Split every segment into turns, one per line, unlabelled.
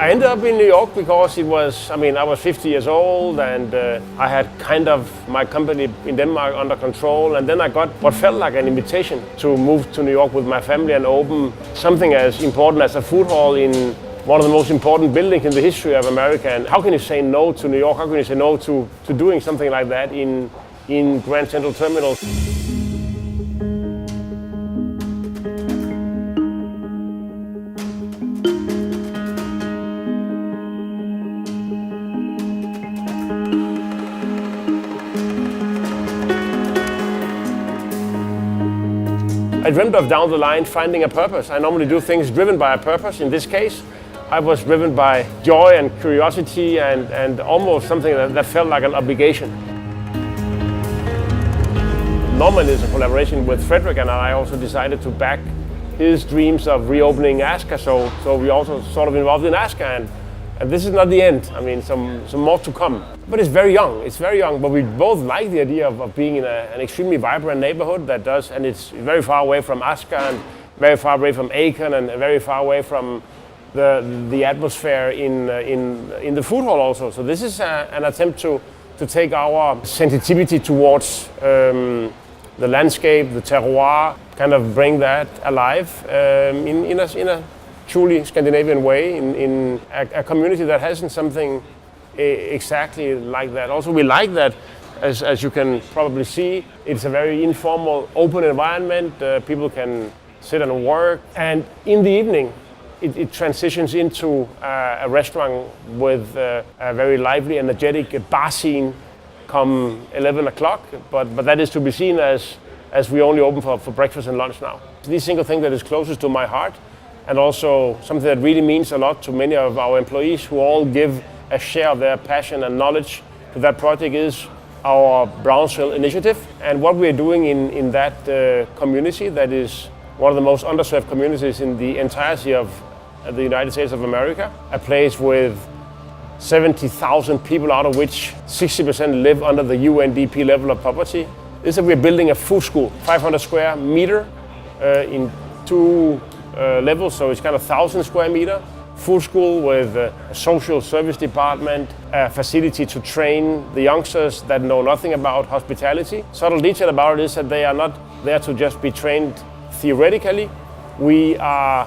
I ended up in New York because I was 50 years old and I had kind of my company in Denmark under control, and then I got what felt like an invitation to move to New York with my family and open something as important as a food hall in one of the most important buildings in the history of America. And how can you say no to New York? How can you say no to doing something like that in Grand Central Terminal? I dreamt of down the line finding a purpose. I normally do things driven by a purpose. In this case, I was driven by joy and curiosity and almost something that felt like an obligation. Norman is a collaboration with Frederick, and I also decided to back his dreams of reopening Asker, so we also sort of involved in Asker, and this is not the end. I mean, some more to come. But it's very young, but we both like the idea of being in an extremely vibrant neighborhood that does, and it's very far away from Asker and very far away from Eckart and very far away from the atmosphere in the food hall also. So this is an attempt to take our sensitivity towards the landscape, the terroir, kind of bring that alive in a truly Scandinavian way in a community that hasn't something exactly like that. Also, we like that, as you can probably see, it's a very informal, open environment. People can sit and work, and in the evening, it transitions into a restaurant with a very lively, energetic bar scene come 11 o'clock, but that is to be seen as we only open for breakfast and lunch now. The single thing that is closest to my heart, and also something that really means a lot to many of our employees who all give a share of their passion and knowledge to that project, is our Brownsville initiative. And what we are doing in that community, that is one of the most underserved communities in the entirety of the United States of America, a place with 70,000 people, out of which 60% live under the UNDP level of poverty, is that we're building a food school, 500 square meter in two levels, so it's kind of 1,000 square meter. Food school with a social service department, a facility to train the youngsters that know nothing about hospitality. Subtle detail about it is that they are not there to just be trained theoretically. We are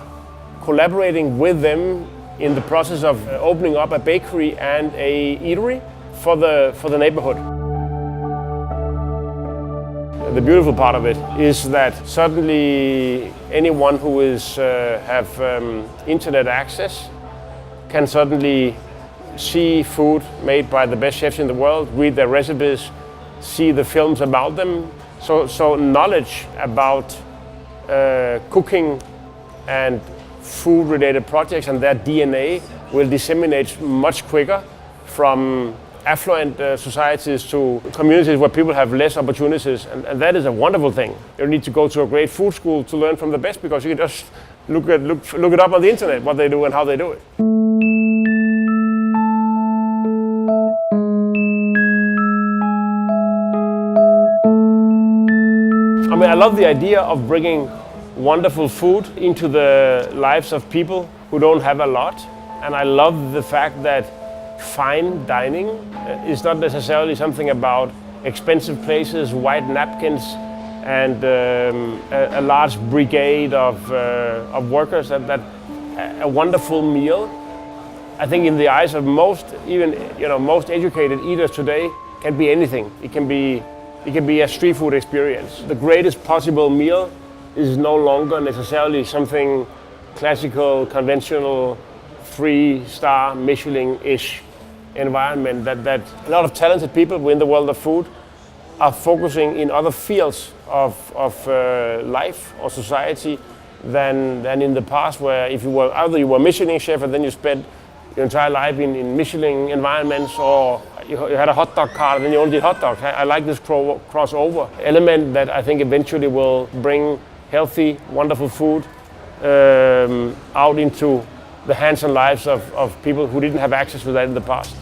collaborating with them in the process of opening up a bakery and a eatery for the neighborhood. The beautiful part of it is that suddenly anyone who have internet access can suddenly see food made by the best chefs in the world, read their recipes, see the films about them. So knowledge about cooking and food-related projects and their DNA will disseminate much quicker from affluent societies to communities where people have less opportunities, and that is a wonderful thing. You don't need to go to a great food school to learn from the best, because you can just look it up on the internet, what they do and how they do it. I mean, I love the idea of bringing wonderful food into the lives of people who don't have a lot, and I love the fact that fine dining is not necessarily something about expensive places, white napkins, and a large brigade of workers. That a wonderful meal, I think, in the eyes of most, even most educated eaters today, can be anything. It can be a street food experience. The greatest possible meal is no longer necessarily something classical, conventional, 3-star Michelin-ish environment. That a lot of talented people in the world of food are focusing in other fields of life or society than in the past, where if you were either you were a Michelin chef and then you spent your entire life in Michelin environments, or you had a hot dog cart and then you only did hot dogs. I like this crossover element that I think eventually will bring healthy, wonderful food out into the hands and lives of people who didn't have access to that in the past.